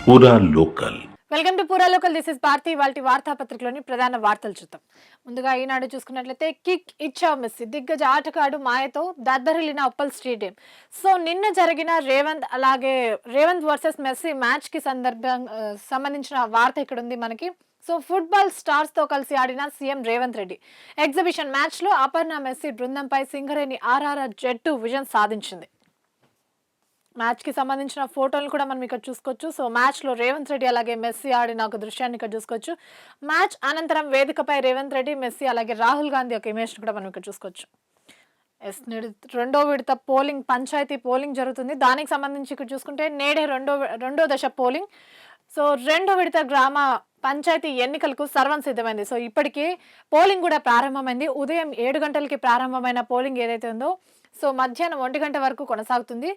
పూరా local. Welcome to Pura local. This is Bharati. వాళ్ళ వార్తాపత్రికలోని ప్రధాన వార్తలు చూద్దాం. ముందుగా ఈనాడు చూసుకున్నట్లయితే కిక్ ఇచ్చా మెస్సీ దిగ్గజ ఆటగాడు మాయతో దద్దరిల్లిన ఉప్పల్ స్టేడియం. సో నిన్న జరిగిన రేవంత్ వర్సెస్ మెస్సీ మ్యాచ్ కి సంబంధించిన వార్త ఇక్కడ ఉంది మనకి. సో ఫుట్బాల్ స్టార్స్ తో కలిసి ఆడిన CM Revanth Reddy exhibition match లో అపర్ణ మెస్సీ బృందంపై సింగరేణి ఆర్ఆర్ఆర్ జట్టు విజయం సాధించింది. మ్యాచ్ కి సంబంధించిన ఫోటోలు కూడా మనం ఇక్కడ చూసుకోవచ్చు. సో మ్యాచ్ లో రేవంత్ రెడ్డి అలాగే మెస్సీ ఆడిన ఒక దృశ్యాన్ని ఇక్కడ చూసుకోవచ్చు. మ్యాచ్ అనంతరం వేదికపై రేవంత్ రెడ్డి, మెస్సీ అలాగే రాహుల్ గాంధీ ఒక ఇమేజ్ కూడా మనం ఇక్కడ చూసుకోవచ్చు. రెండో విడత పోలింగ్, పంచాయతీ పోలింగ్ జరుగుతుంది. దానికి సంబంధించి ఇక్కడ చూసుకుంటే నేడే రెండో దశ పోలింగ్. సో రెండో విడత గ్రామ పంచాయతీ ఎన్నికలకు సర్వం సిద్ధమైంది. సో ఇప్పటికీ పోలింగ్ కూడా ప్రారంభమైంది. ఉదయం 7 గంటలకి ప్రారంభమైన పోలింగ్ ఏదైతే ఉందో సో మధ్యాహ్నం 1 గంట వరకు కొనసాగుతుంది.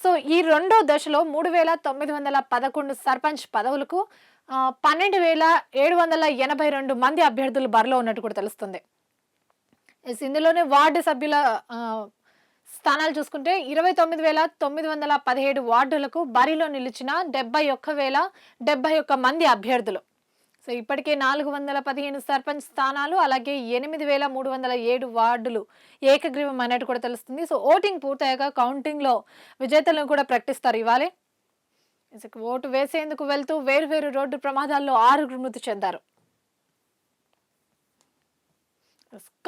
సో ఈ రెండో దశలో 3,911 సర్పంచ్ పదవులకు 12,782 మంది అభ్యర్థులు బరిలో ఉన్నట్టు కూడా తెలుస్తుంది. ఇందులోనే వార్డు సభ్యుల స్థానాలు చూసుకుంటే 29,917 వార్డులకు బరిలో నిలిచిన 71,071 మంది అభ్యర్థులు. సో ఇప్పటికే 415 సర్పంచ్ స్థానాలు అలాగే 8,307 వార్డులు ఏకగ్రీవం అన్నట్టు కూడా తెలుస్తుంది. సో ఓటింగ్ పూర్తయ్యాక కౌంటింగ్ లో విజేతలను కూడా ప్రకటిస్తారు ఇవాళ. ఓటు వేసేందుకు వెళ్తూ వేరువేరు రోడ్డు ప్రమాదాల్లో 6 మృతి చెందారు.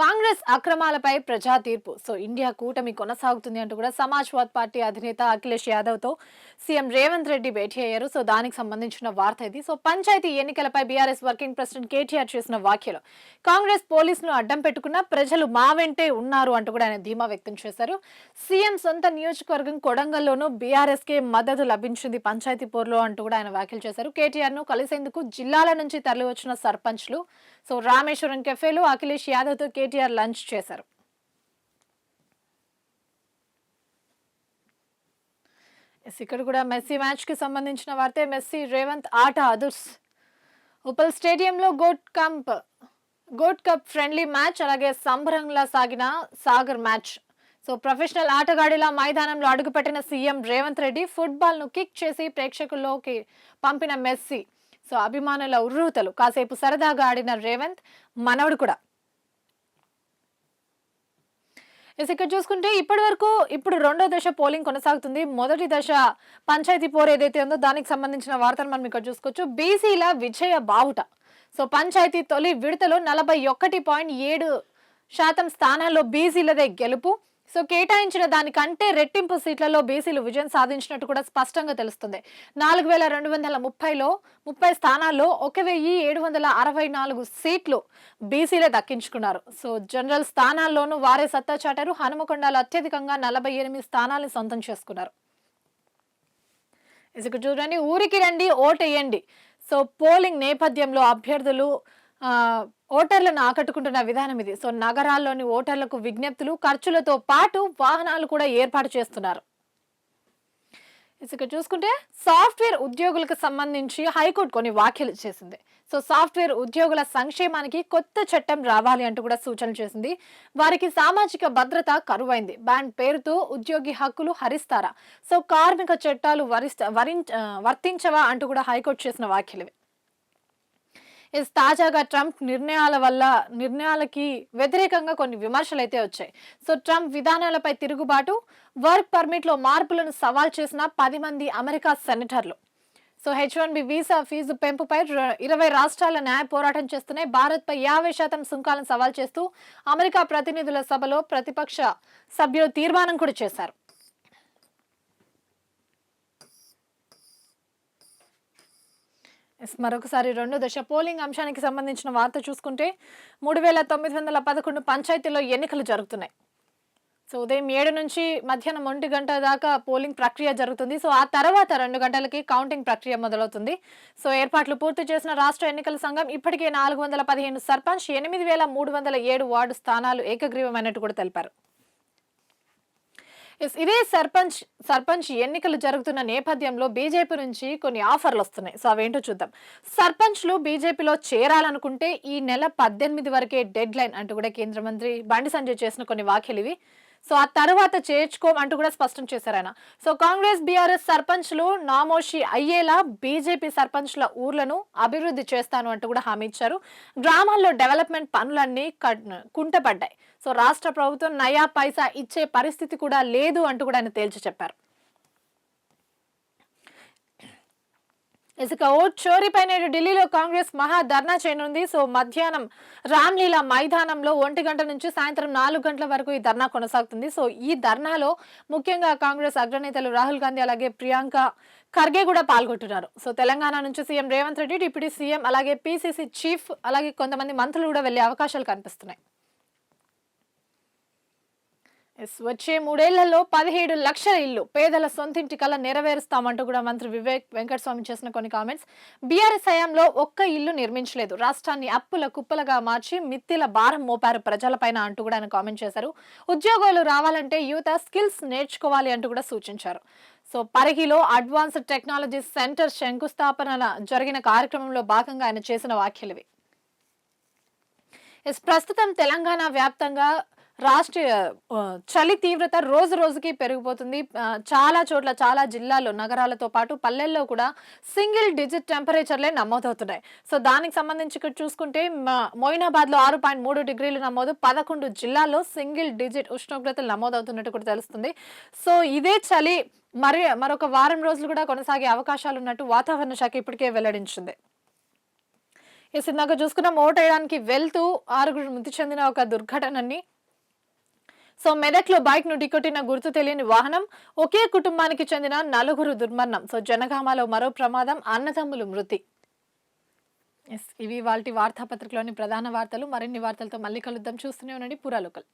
కాంగ్రెస్ అక్రమాలపై ప్రజా తీర్పు. సో ఇండియా కూటమి కొనసాగుతుంది అంటూ కూడా సమాజ్వాద్ పార్టీ అధినేత అఖిలేష్ యాదవ్ తో సీఎం రేవంత్ రెడ్డి భేటీ అయ్యారు. సో దానికి సంబంధించిన వార్త ఇది. సో పంచాయతీ ఎన్నికలపై బీఆర్ఎస్ వర్కింగ్ ప్రెసిడెంట్ కేటీఆర్ చేసిన వ్యాఖ్యలు కాంగ్రెస్ పోలీసును అడ్డం పెట్టుకున్న ప్రజలు మా వెంటే ఉన్నారు అంటూ కూడా ఆయన ధీమా వ్యక్తం చేశారు. సీఎం సొంత నియోజకవర్గం కొడంగల్లోనూ బీఆర్ఎస్ కే మద్దతు లభించింది పంచాయతీ పోర్లో అంటూ కూడా ఆయన వ్యాఖ్యలు చేశారు. కేటీఆర్ ను కలిసేందుకు జిల్లాల నుంచి తరలివచ్చిన సర్పంచ్లు సో రామేశ్వరం కెఫేలో అఖిలేష్ యాదవ్ తో కేటీఆర్ లంచ్ చేశారు. ఇక్కడ కూడా మెస్సీ మ్యాచ్ కి సంబంధించిన వార్తే. మెస్సీ రేవంత్ ఆట అదుర్స్. ఉప్పల్ స్టేడియంలో గోట్ కప్ ఫ్రెండ్లీ మ్యాచ్ అలాగే సంబరంలా సాగిన సాగర్ మ్యాచ్. సో ప్రొఫెషనల్ ఆటగాడిలా మైదానంలో అడుగుపెట్టిన సీఎం రేవంత్ రెడ్డి ఫుట్బాల్ ను కిక్ చేసి ప్రేక్షకుల్లోకి పంపిన మెస్సీ. సో అభిమానుల ఉర్రూతలు. కాసేపు సరదాగా ఆడిన రేవంత్ మనవడు కూడా. ఇక్కడ చూసుకుంటే ఇప్పుడు రెండో దశ పోలింగ్ కొనసాగుతుంది. మొదటి దశ పంచాయతీ పోర్ ఏదైతే ఉందో దానికి సంబంధించిన వార్తలు మనం ఇక్కడ చూసుకోవచ్చు. బీసీల విజయ బావుట. సో పంచాయతీ తొలి విడతలో 41.7% స్థానాల్లో బీసీలదే గెలుపు. సో కేటాయించిన దానికంటే రెట్టింపు సీట్లలో బీసీలు విజయం సాధించినట్టు కూడా స్పష్టంగా తెలుస్తుంది. 4,230 స్థానాల్లో 1,764 సీట్లు బీసీలే దక్కించుకున్నారు. సో జనరల్ స్థానాల్లోనూ వారే సత్తా చాటారు. హనుమకొండలో అత్యధికంగా 48 స్థానాలను సొంతం చేసుకున్నారు. ఇక్కడ చూడండి, ఊరికి రండి ఓటేయండి. సో పోలింగ్ నేపథ్యంలో అభ్యర్థులు ఓటర్లను ఆకట్టుకుంటున్న విధానం ఇది. సో నగరాల్లోని ఓటర్లకు విజ్ఞప్తులు, ఖర్చులతో పాటు వాహనాలు కూడా ఏర్పాటు చేస్తున్నారు. ఇక్కడ చూసుకుంటే సాఫ్ట్వేర్ ఉద్యోగులకు సంబంధించి హైకోర్టు కొన్ని వ్యాఖ్యలు చేసింది. సో సాఫ్ట్వేర్ ఉద్యోగుల సంక్షేమానికి కొత్త చట్టం రావాలి అంటూ కూడా సూచనలు చేసింది. వారికి సామాజిక భద్రత కరువైంది. బ్యాండ్ పేరుతో ఉద్యోగి హక్కులు హరిస్తారా? సో కార్మిక చట్టాలు వర్తించవా అంటూ కూడా హైకోర్టు చేసిన వ్యాఖ్యలు. తాజాగా ట్రంప్ నిర్ణయాలకి వ్యతిరేకంగా కొన్ని విమర్శలు అయితే వచ్చాయి. సో ట్రంప్ విధానాలపై తిరుగుబాటు, వర్క్ పర్మిట్ లో మార్పులను సవాల్ చేసిన 10 మంది అమెరికా సెనేటర్లు. సో H1B వీసా ఫీజు పెంపుపై 20 రాష్ట్రాల న్యాయ పోరాటం చేస్తున్నాయి. భారత్ పై 50% సుంకాలను సవాల్ చేస్తూ అమెరికా ప్రతినిధుల సభలో ప్రతిపక్ష సభ్యులు తీర్మానం కూడా చేశారు. మరొకసారి రెండో దశ పోలింగ్ అంశానికి సంబంధించిన వార్త చూసుకుంటే 3,911 పంచాయతీల్లో ఎన్నికలు జరుగుతున్నాయి. సో ఉదయం 7 నుంచి మధ్యాహ్నం 1 గంట దాకా పోలింగ్ ప్రక్రియ జరుగుతుంది. సో ఆ తర్వాత 2 గంటలకి కౌంటింగ్ ప్రక్రియ మొదలవుతుంది. సో ఏర్పాట్లు పూర్తి చేసిన రాష్ట్ర ఎన్నికల సంఘం ఇప్పటికే 415 సర్పంచ్, 8,307 వార్డు స్థానాలు ఏకగ్రీవమైనట్టు కూడా తెలిపారు. ఇదే సర్పంచ్ ఎన్నికలు జరుగుతున్న నేపథ్యంలో బీజేపీ నుంచి కొన్ని ఆఫర్లు వస్తున్నాయి. సో అవేంటో చూద్దాం. సర్పంచ్లు బీజేపీలో చేరాలనుకుంటే ఈ నెల 18 వరకే డెడ్ లైన్ అంటూ కూడా కేంద్ర మంత్రి బండి సంజయ్ చేసిన కొన్ని వ్యాఖ్యలు ఇవి. సో ఆ తర్వాత చేర్చుకోం అంటూ కూడా స్పష్టం చేశారు ఆయన. సో కాంగ్రెస్ బీఆర్ఎస్ సర్పంచ్లు నామోషి అయ్యేలా బీజేపీ సర్పంచ్ల ఊర్లను అభివృద్ధి చేస్తాను అంటూ కూడా హామీ ఇచ్చారు. గ్రామాల్లో డెవలప్మెంట్ పనులన్నీ కుంటపడ్డాయి. సో రాష్ట్ర ప్రభుత్వం నయా పైసా ఇచ్చే పరిస్థితి కూడా లేదు అంటూ కూడా ఆయన తేల్చి చెప్పారు. ఇసుక ఓట్ చోరీపై నేడు ఢిల్లీలో కాంగ్రెస్ మహా ధర్నా చేయనుంది. సో మధ్యాహ్నం రామ్లీలా మైదానంలో 1 గంట నుంచి సాయంత్రం 4 గంటల వరకు ఈ ధర్నా కొనసాగుతుంది. సో ఈ ధర్నాలో ముఖ్యంగా కాంగ్రెస్ అగ్రనేతలు రాహుల్ గాంధీ అలాగే ప్రియాంక ఖర్గే కూడా పాల్గొంటున్నారు. సో తెలంగాణ నుంచి CM Revanth Reddy, deputy CM అలాగే పీసీసీ చీఫ్ అలాగే కొంతమంది మంత్రులు కూడా వెళ్లే అవకాశాలు కనిపిస్తున్నాయి. వచ్చే 3 ఏళ్లలో 17 లక్షల ఇల్లు పేదల సొంతింటి కల నెరవేరుస్తామంటూ కూడా మంత్రి వివేక్ వెంకటస్వామి చేసిన కొన్ని కామెంట్స్. బీఆర్ఎస్ హయాంలో ఒక్క ఇల్లు నిర్మించలేదు, రాష్ట్రాన్ని అప్పుల కుప్పలుగా మార్చి మిత్తిల భారం మోపారు ప్రజలపైన అంటూ కూడా ఆయన కామెంట్ చేశారు. ఉద్యోగాలు రావాలంటే యువత స్కిల్స్ నేర్చుకోవాలి అంటూ కూడా సూచించారు. సో పరిగిలో అడ్వాన్స్డ్ టెక్నాలజీ సెంటర్ శంకుస్థాపన జరిగిన కార్యక్రమంలో భాగంగా ఆయన చేసిన వ్యాఖ్యలు ఇవి. ప్రస్తుతం తెలంగాణ వ్యాప్తంగా రాష్ట్రీయ చలి తీవ్రత రోజు రోజుకి పెరిగిపోతుంది. చాలా చోట్ల చాలా జిల్లాల్లో నగరాలతో పాటు పల్లెల్లో కూడా సింగిల్ డిజిట్ టెంపరేచర్లే నమోదవుతున్నాయి. సో దానికి సంబంధించి ఇక్కడ చూసుకుంటే మొయినాబాద్లో 6.3 డిగ్రీలు నమోదు, 11 జిల్లాల్లో సింగిల్ డిజిట్ ఉష్ణోగ్రతలు నమోదవుతున్నట్టు కూడా తెలుస్తుంది. సో ఇదే చలి మరొక వారం రోజులు కూడా కొనసాగే అవకాశాలు ఉన్నట్టు వాతావరణ శాఖ ఇప్పటికే వెల్లడించింది. ఇందాక చూసుకున్న ఓటు వేయడానికి వెళ్తూ 6 మృతి చెందిన ఒక దుర్ఘటనని. సో మెదక్లో బైక్ ను ఢీకొట్టిన గుర్తు తెలియని వాహనం, ఒకే కుటుంబానికి చెందిన 4 దుర్మరణం. సో జనగామలో మరో ప్రమాదం, అన్నదమ్ములు మృతి. ఇవి వాల్టి వార్తాపత్రికలోని ప్రధాన వార్తలు. మరిన్ని వార్తలతో మళ్ళీ కలుద్దాం. చూస్తూనే ఉండండి పురా లోకల్.